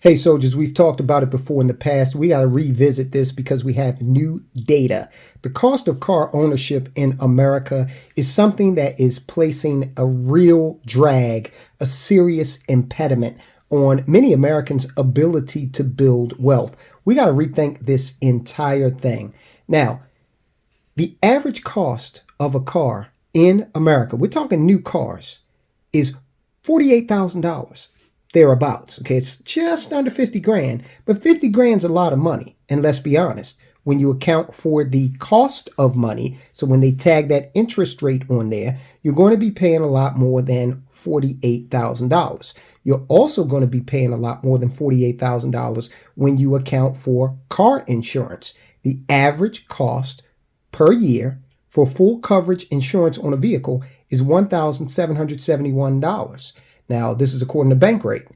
Hey, soldiers, we've talked about it before in the past. We got to revisit this because we have new data. The cost of car ownership in America is something that is placing a real drag, a serious impediment on many Americans' ability to build wealth. We got to rethink this entire thing. Now, the average cost of a car in America, we're talking new cars, is $48,000 thereabouts. Okay, it's just under 50 grand, but 50 grand's a lot of money. And let's be honest, when you account for the cost of money, so when they tag that interest rate on there, you're going to be paying a lot more than $48,000. You're also going to be paying a lot more than $48,000 when you account for car insurance. The average cost per year for full coverage insurance on a vehicle is $1,771. Now, this is according to Bankrate.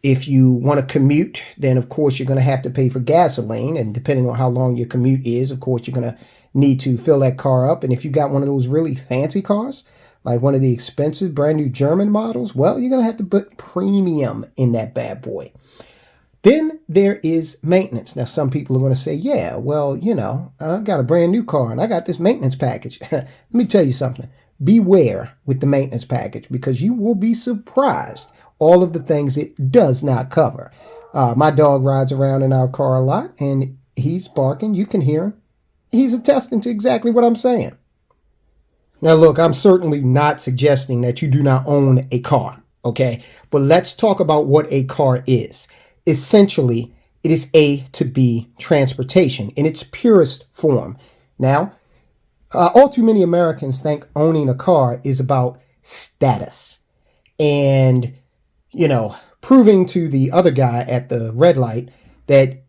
If you want to commute, then of course you're going to have to pay for gasoline. And depending on how long your commute is, of course, you're going to need to fill that car up. And if you got one of those really fancy cars, like one of the expensive brand new German models, well, you're going to have to put premium in that bad boy. Then there is maintenance. Now, some people are going to say, yeah, well, I got a brand new car and I got this maintenance package. Let me tell you something. Beware with the maintenance package because you will be surprised all of the things it does not cover. My dog rides around in our car a lot and he's barking. You can hear him. He's attesting to exactly what I'm saying. Now, look, I'm certainly not suggesting that you do not own a car, okay? But let's talk about what a car is. Essentially, it is A to B transportation in its purest form. Now, all too many Americans think owning a car is about status and, proving to the other guy at the red light that,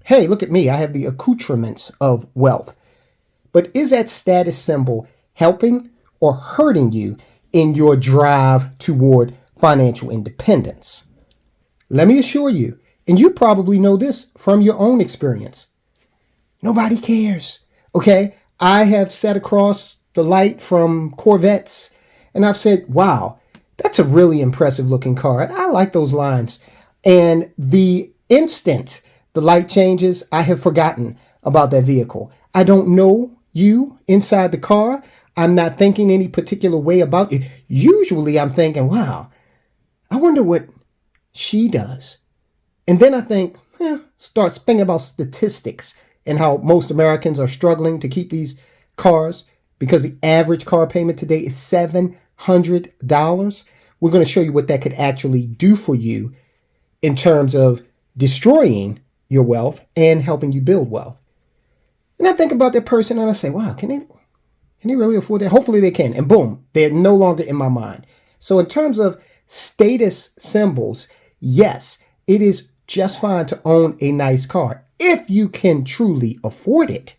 hey, look at me, I have the accoutrements of wealth. But is that status symbol helping or hurting you in your drive toward financial independence? Let me assure you, and you probably know this from your own experience, nobody cares, okay? I have sat across the light from Corvettes and I've said, wow, that's a really impressive looking car. I like those lines. And the instant the light changes, I have forgotten about that vehicle. I don't know you inside the car. I'm not thinking any particular way about you. Usually I'm thinking, wow, I wonder what she does. And then I think, start thinking about statistics and how most Americans are struggling to keep these cars because the average car payment today is $700. We're going to show you what that could actually do for you in terms of destroying your wealth and helping you build wealth. And I think about that person and I say, wow, can they really afford that? Hopefully they can. And boom, they're no longer in my mind. So in terms of status symbols, yes, it is just fine to own a nice car if you can truly afford it.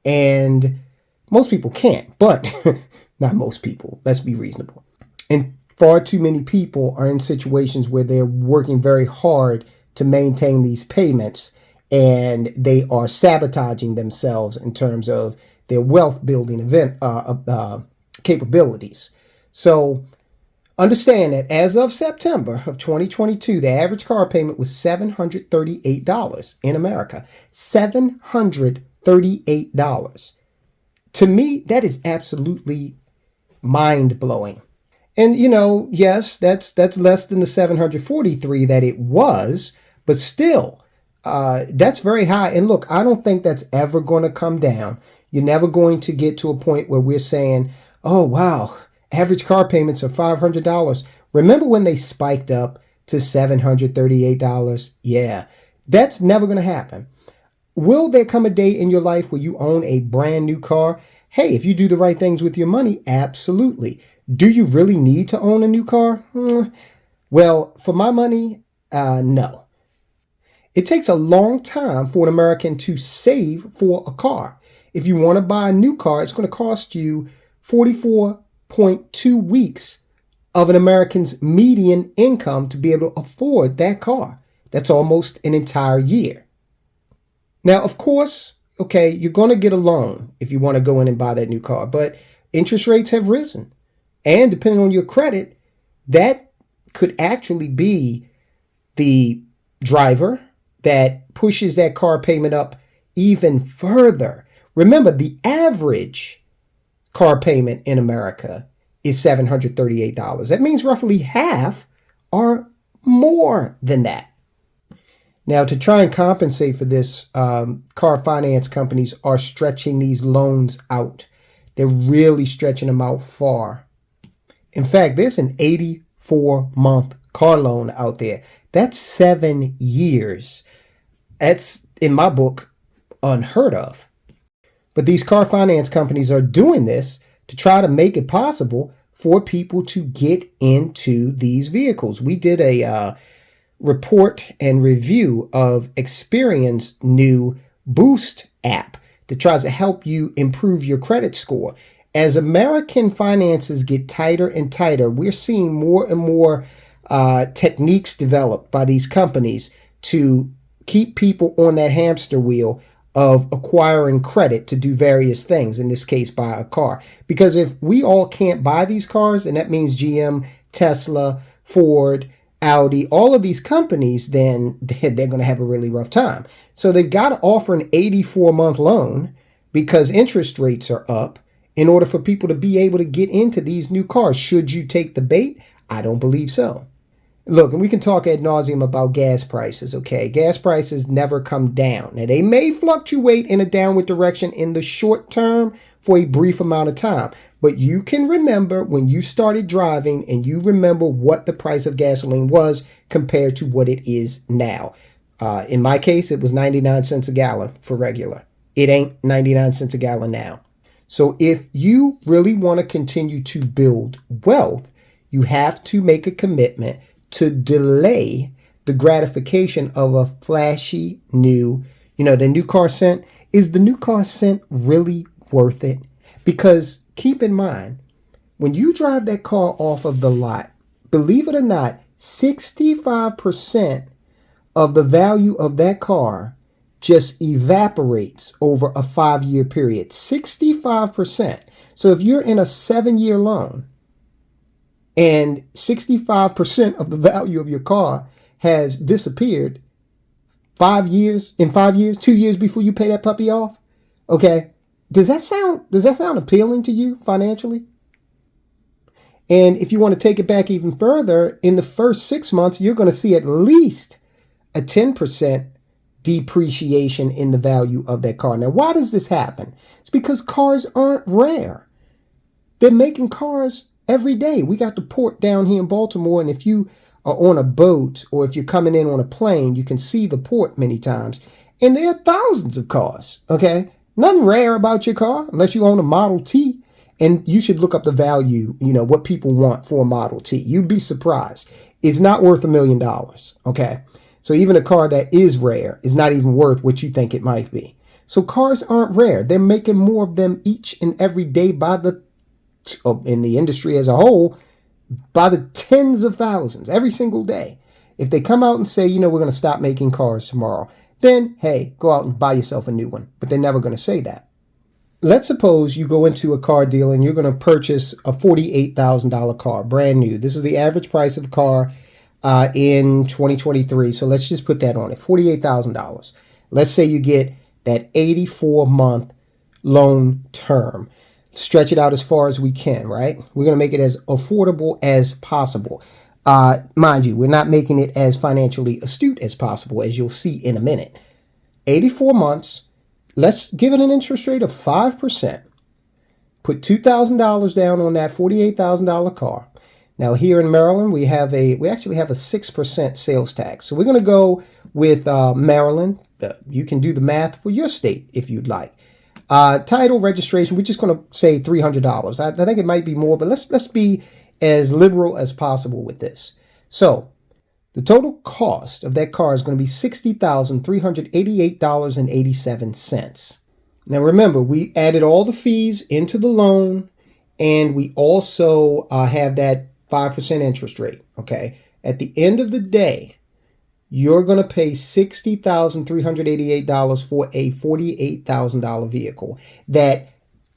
And most people can't, but not most people. Let's be reasonable. And far too many people are in situations where they're working very hard to maintain these payments and they are sabotaging themselves in terms of their wealth building capabilities. So understand that as of September of 2022, the average car payment was $738 in America. $738. To me, that is absolutely mind-blowing. And, yes, that's less than the 743 that it was, but still, that's very high. And look, I don't think that's ever going to come down. You're never going to get to a point where we're saying, oh, wow, average car payments are $500. Remember when they spiked up to $738? Yeah, that's never going to happen. Will there come a day in your life where you own a brand new car? Hey, if you do the right things with your money, absolutely. Do you really need to own a new car? Well, for my money, no. It takes a long time for an American to save for a car. If you want to buy a new car, it's going to cost you 44.2 weeks of an American's median income to be able to afford that car. That's almost an entire year. Now, of course, okay, you're going to get a loan if you want to go in and buy that new car, but interest rates have risen. And depending on your credit, that could actually be the driver that pushes that car payment up even further. Remember, the average car payment in America is $738. That means roughly half are more than that. Now, to try and compensate for this, car finance companies are stretching these loans out. They're really stretching them out far. In fact, there's an 84-month car loan out there. That's 7 years. That's, in my book, unheard of. But these car finance companies are doing this to try to make it possible for people to get into these vehicles. We did a report and review of Experian's new Boost app that tries to help you improve your credit score. As American finances get tighter and tighter, we're seeing more and more techniques developed by these companies to keep people on that hamster wheel of acquiring credit to do various things, in this case, buy a car. Because if we all can't buy these cars, and that means GM, Tesla, Ford, Audi, all of these companies, then they're going to have a really rough time. So they've got to offer an 84-month loan because interest rates are up in order for people to be able to get into these new cars. Should you take the bait? I don't believe so. Look, and we can talk ad nauseum about gas prices, okay? Gas prices never come down. Now, they may fluctuate in a downward direction in the short term for a brief amount of time. But you can remember when you started driving and you remember what the price of gasoline was compared to what it is now. In my case, it was 99 cents a gallon for regular. It ain't 99 cents a gallon now. So if you really want to continue to build wealth, you have to make a commitment to delay the gratification of a flashy new, the new car scent. Is the new car scent really worth it? Because keep in mind, when you drive that car off of the lot, believe it or not, 65% of the value of that car just evaporates over a 5-year period. 65%. So if you're in a 7-year loan, and 65% of the value of your car has disappeared 5 years, 2 years before you pay that puppy off. Okay. Does that sound appealing to you financially? And if you want to take it back even further, in the first 6 months, you're going to see at least a 10% depreciation in the value of that car. Now, why does this happen? It's because cars aren't rare. They're making cars every day. We got the port down here in Baltimore, and if you are on a boat or if you're coming in on a plane, you can see the port many times. And there are thousands of cars, okay? Nothing rare about your car unless you own a Model T. And you should look up the value, what people want for a Model T. You'd be surprised. It's not worth $1 million, okay? So even a car that is rare is not even worth what you think it might be. So cars aren't rare. They're making more of them each and every day in the industry as a whole, by the tens of thousands every single day. If they come out and say, we're going to stop making cars tomorrow, then, hey, go out and buy yourself a new one. But they're never going to say that. Let's suppose you go into a car dealer and you're going to purchase a $48,000 car, brand new. This is the average price of a car in 2023. So let's just put that on it, $48,000. Let's say you get that 84-month loan term. Stretch it out as far as we can, right? We're going to make it as affordable as possible. Mind you, we're not making it as financially astute as possible, as you'll see in a minute. 84 months, let's give it an interest rate of 5%. Put $2,000 down on that $48,000 car. Now here in Maryland, we actually have a 6% sales tax. So we're going to go with Maryland. You can do the math for your state if you'd like. Title registration, we're just going to say $300. I think it might be more, but let's be as liberal as possible with this. So the total cost of that car is going to be $60,388.87. Now remember, we added all the fees into the loan, and we also have that 5% interest rate. Okay. At the end of the day, you're going to pay $60,388 for a $48,000 vehicle that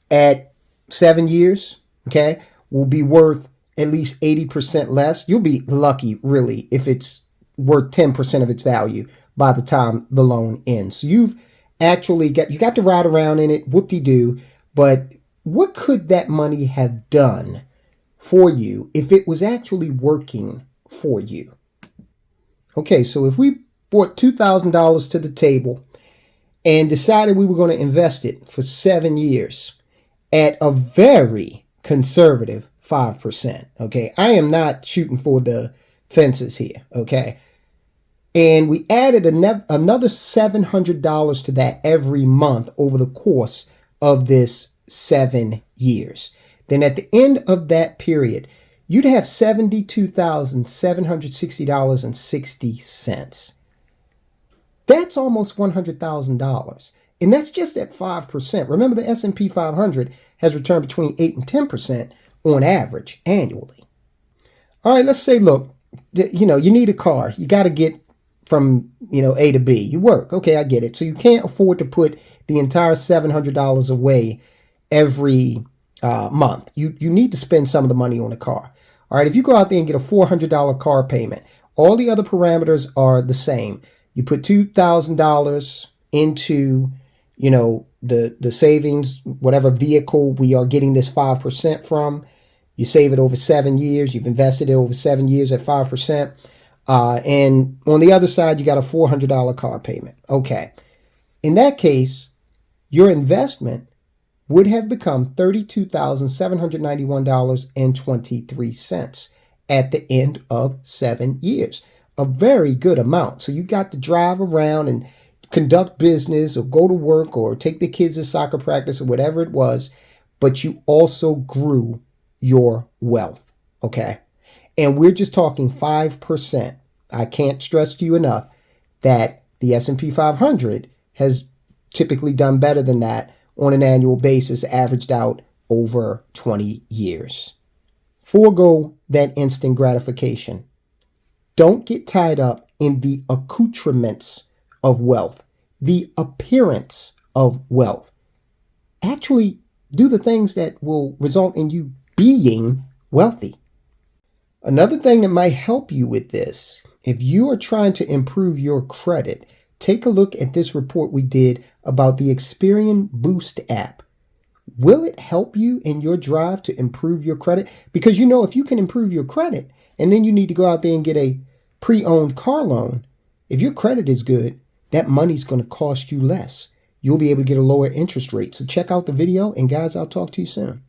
at 7 years, okay, will be worth at least 80% less. You'll be lucky, really, if it's worth 10% of its value by the time the loan ends. So you've actually got to ride around in it, whoop-de-doo, but what could that money have done for you if it was actually working for you? Okay, so if we brought $2,000 to the table and decided we were going to invest it for 7 years at a very conservative 5%, okay? I am not shooting for the fences here, okay? And we added another $700 to that every month over the course of this 7 years. Then at the end of that period, you'd have $72,760.60. That's almost $100,000. And that's just at 5%. Remember, the S&P 500 has returned between 8 and 10% on average annually. All right, let's say, look, you need a car. You got to get from, A to B. You work. Okay, I get it. So you can't afford to put the entire $700 away every month. You need to spend some of the money on a car. All right, if you go out there and get a $400 car payment, all the other parameters are the same. You put $2,000 into, the savings, whatever vehicle we are getting this 5% from. You save it over 7 years. You've invested it over 7 years at 5%. And on the other side, you got a $400 car payment. Okay. In that case, your investment would have become $32,791.23 at the end of 7 years. A very good amount. So you got to drive around and conduct business or go to work or take the kids to soccer practice or whatever it was, but you also grew your wealth. Okay. And we're just talking 5%. I can't stress to you enough that the S&P 500 has typically done better than that on an annual basis, averaged out over 20 years. Forgo that instant gratification. Don't get tied up in the accoutrements of wealth, the appearance of wealth. Actually, do the things that will result in you being wealthy. Another thing that might help you with this, if you are trying to improve your credit, take a look at this report we did about the Experian Boost app. Will it help you in your drive to improve your credit? Because if you can improve your credit and then you need to go out there and get a pre-owned car loan, if your credit is good, that money's going to cost you less. You'll be able to get a lower interest rate. So check out the video, and guys, I'll talk to you soon.